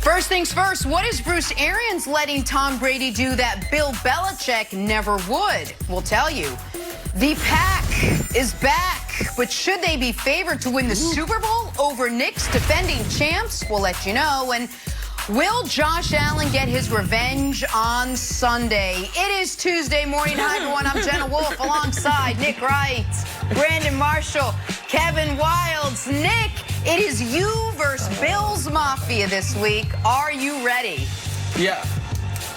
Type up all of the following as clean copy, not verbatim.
First things first, what is Bruce Arians letting Tom Brady do that Bill Belichick never would? We'll tell you. The Pack is back, but should they be favored to win the Super Bowl over Knicks defending champs? We'll let you know. And will Josh Allen get his revenge on Sunday? It is Tuesday morning. Hi, everyone. I'm Jenna Wolf alongside Nick Wright, Brandon Marshall, Kevin Wilds. Nick, it is you versus Bills Mafia this week. Are you ready? Yeah.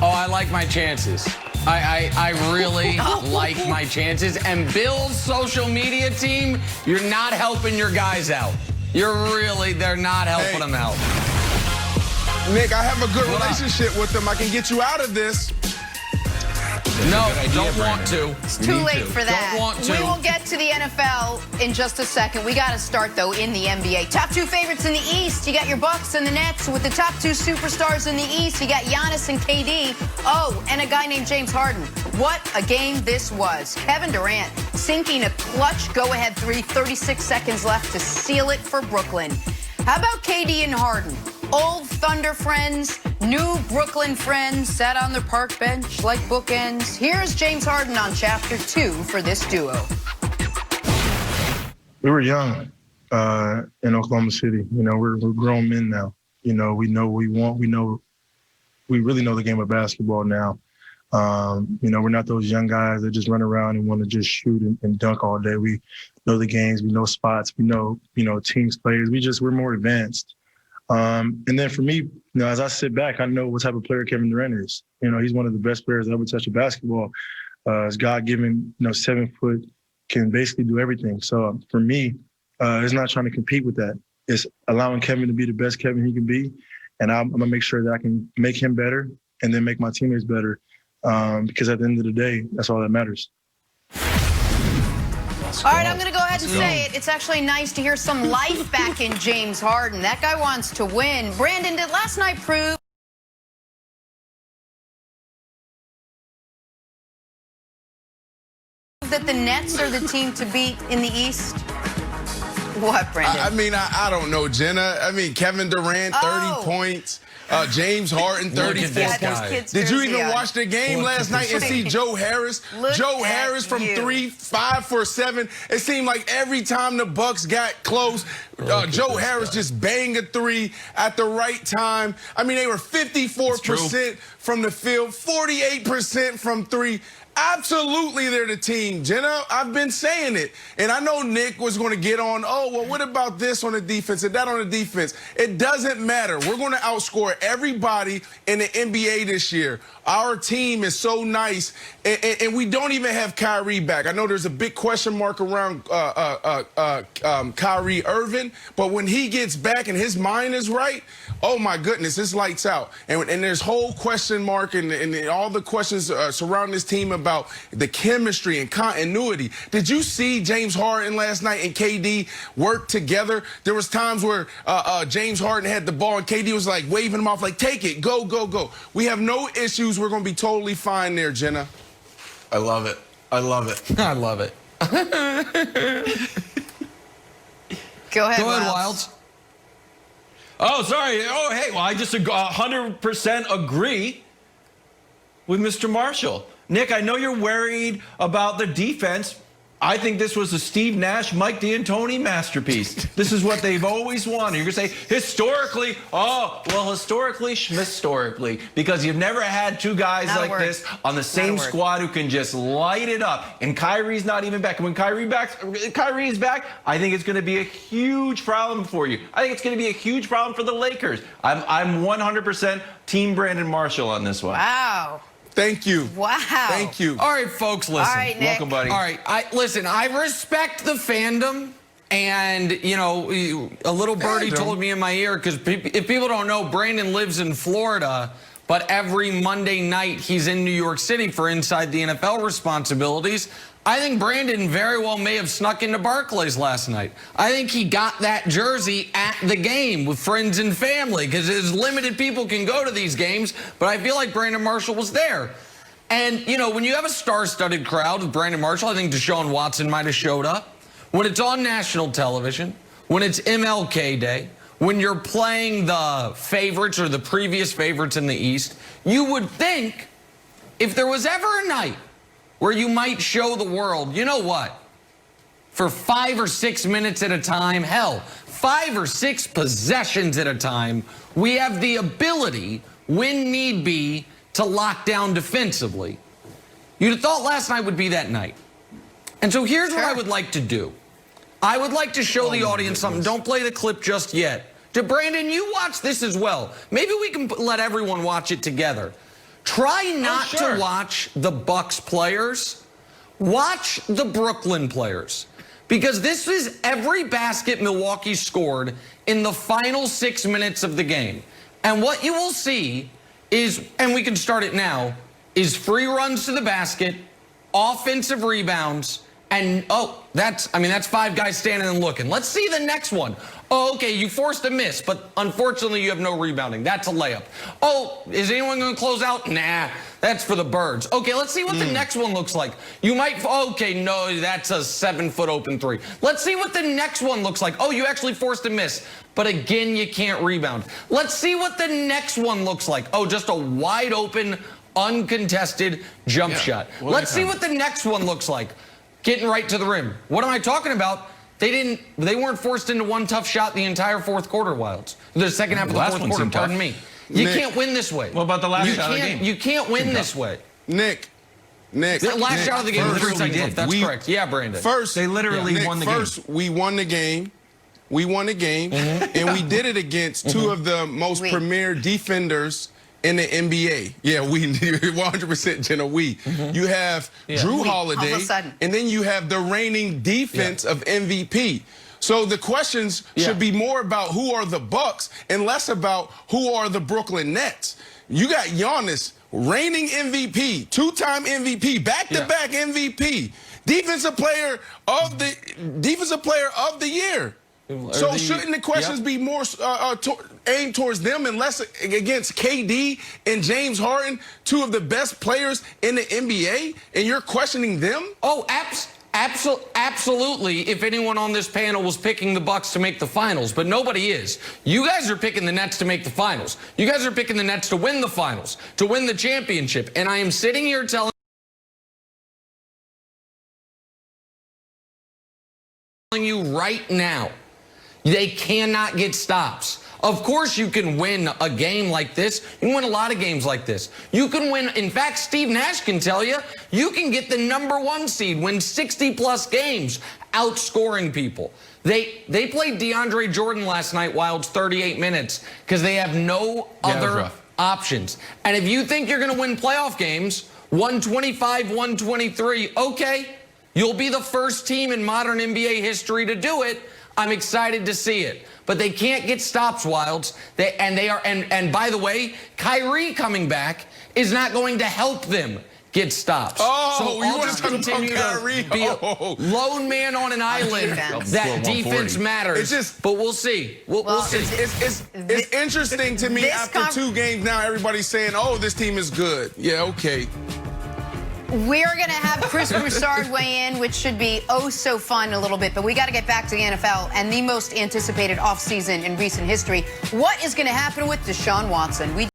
Oh, I like my chances. I really like my chances. And Bill's social media team, you're not helping your guys out. They're not helping them out. Nick, I have a good relationship with them. I can get you out of this. No, don't want to. It's too late for that. Don't want to. We will get to the NFL in just a second. We got to start, though, in the NBA. Top two favorites in the East. You got your Bucks and the Nets. With the top two superstars in the East, you got Giannis and KD. Oh, and a guy named James Harden. What a game this was. Kevin Durant sinking a clutch go-ahead three, 36 seconds left to seal it for Brooklyn. How about KD and Harden? Old Thunder friends, new Brooklyn friends, sat on their park bench like bookends. Here's James Harden on Chapter 2 for this duo. We were young in Oklahoma City. You know, we're grown men now. You know what we want. We really know the game of basketball now. You know, we're not those young guys that just run around and want to just shoot and dunk all day. We know the games. We know spots. We know, teams plays. We're more advanced. And then for me, as I sit back, I know what type of player Kevin Durant is. You know, he's one of the best players that ever touched a basketball. He's God-given, 7 foot, can basically do everything. So for me, it's not trying to compete with that. It's allowing Kevin to be the best Kevin he can be. And I'm going to make sure that I can make him better and then make my teammates better. Because at the end of the day, that's all that matters. All right, I'm going to go ahead and say it. It's actually nice to hear some life back in James Harden. That guy wants to win. Brandon, did last night prove that the Nets are the team to beat in the East? What, Brandon? I don't know, Jenna. Kevin Durant, 30 points. James Harden, 34 points. Did you even watch the game last night and see Joe Harris? Joe Harris from 3, 5 for 7. It seemed like every time the Bucks got close, Joe Harris just banged a 3 at the right time. They were 54% from the field, 48% from 3. Absolutely, they're the team, Jenna. I've been saying it. And I know Nick was going to get on, what about this on the defense and that on the defense? It doesn't matter. We're going to outscore everybody in the NBA this year. Our team is so nice, and we don't even have Kyrie back. I know there's a big question mark around Kyrie Irving, but when he gets back and his mind is right, oh, my goodness, it's lights out. And there's whole question mark and all the questions surrounding this team about the chemistry and continuity. Did you see James Harden last night and KD work together? There was times where James Harden had the ball and KD was like waving him off like, take it, go, go, go. We have no issues. We're going to be totally fine there, Jenna. I love it. I love it. I love it. Go ahead, Wilds. Oh, sorry. Oh, hey. Well, I just 100% agree with Mr. Marshall. Nick, I know you're worried about the defense. I think this was a Steve Nash, Mike D'Antoni masterpiece. This is what they've always wanted. You're going to say, historically, historically, because you've never had two guys like this on the same squad who can just light it up. And Kyrie's not even back. And when Kyrie is back, I think it's going to be a huge problem for you. I think it's going to be a huge problem for the Lakers. I'm 100% Team Brandon Marshall on this one. Wow. Thank you. Wow. Thank you. All right, folks, listen. All right, Nick. Welcome, buddy. All right, listen, I respect the fandom. And, a little birdie told me in my ear, because if people don't know, Brandon lives in Florida, but every Monday night he's in New York City for Inside the NFL responsibilities. I think Brandon very well may have snuck into Barclays last night. I think he got that jersey at the game with friends and family, because as limited people can go to these games, but I feel like Brandon Marshall was there. And, when you have a star-studded crowd with Brandon Marshall, I think Deshaun Watson might have showed up. When it's on national television, when it's MLK Day, when you're playing the favorites or the previous favorites in the East, you would think if there was ever a night where you might show the world, you know what? For 5 or 6 minutes at a time, hell, 5 or 6 possessions at a time, we have the ability, when need be, to lock down defensively. You'd have thought last night would be that night. And so here's what I would like to do. I would like to show the audience something. Don't play the clip just yet. To Brandon, you watch this as well. Maybe we can let everyone watch it together. Try not to watch the Bucks players. Watch the Brooklyn players. Because this is every basket Milwaukee scored in the final 6 minutes of the game. And what you will see is, and we can start it now, is free runs to the basket, offensive rebounds, and, that's 5 guys standing and looking. Let's see the next one. Oh, okay, you forced a miss, but unfortunately you have no rebounding. That's a layup. Oh, is anyone going to close out? Nah, that's for the birds. Okay, let's see what the next one looks like. You might, okay, no, that's a 7-foot open three. Let's see what the next one looks like. Oh, you actually forced a miss, but again, you can't rebound. Let's see what the next one looks like. Oh, just a wide open, uncontested jump shot. Let's see what the next one looks like. Getting right to the rim. What am I talking about? They weren't forced into one tough shot the entire fourth quarter, Wilds. The second half of the fourth quarter, pardon me. You can't win this way. What about the last shot of the game? You can't win this way. Nick. The last shot of the game was 3 seconds left. That's correct. Yeah, Brandon. First, they literally won the game. First, we won the game. We won the game, and we did it against two of the most premier defenders in the NBA. Yeah, we 100% Jenna. You have Drew Holiday, and then you have the reigning defense of MVP. So the questions should be more about who are the Bucks and less about who are the Brooklyn Nets. You got Giannis, reigning MVP, 2-time MVP, back-to-back MVP, defensive player of the year. So shouldn't the questions be more aimed towards them and less against KD and James Harden, 2 of the best players in the NBA, and you're questioning them? Oh, absolutely. If anyone on this panel was picking the Bucks to make the finals, but nobody is. You guys are picking the Nets to make the finals. You guys are picking the Nets to win the finals, to win the championship. And I am sitting here telling you right now, they cannot get stops. Of course you can win a game like this. You can win a lot of games like this. You can win, in fact, Steve Nash can tell you, you can get the #1 seed, win 60-plus games, outscoring people. They played DeAndre Jordan last night, Wilds, 38 minutes, because they have no other options. And if you think you're going to win playoff games, 125, 123, okay, you'll be the first team in modern NBA history to do it. I'm excited to see it. But they can't get stops, Wilds. And by the way, Kyrie coming back is not going to help them get stops. Oh, so you want to continue to be a lone man on an island. That defense matters. But we'll see. We'll see. It's interesting to me after 2 games now, everybody's saying, oh, this team is good. Yeah, okay. We're going to have Chris Broussard weigh in, which should be so fun in a little bit. But we got to get back to the NFL and the most anticipated offseason in recent history. What is going to happen with Deshaun Watson?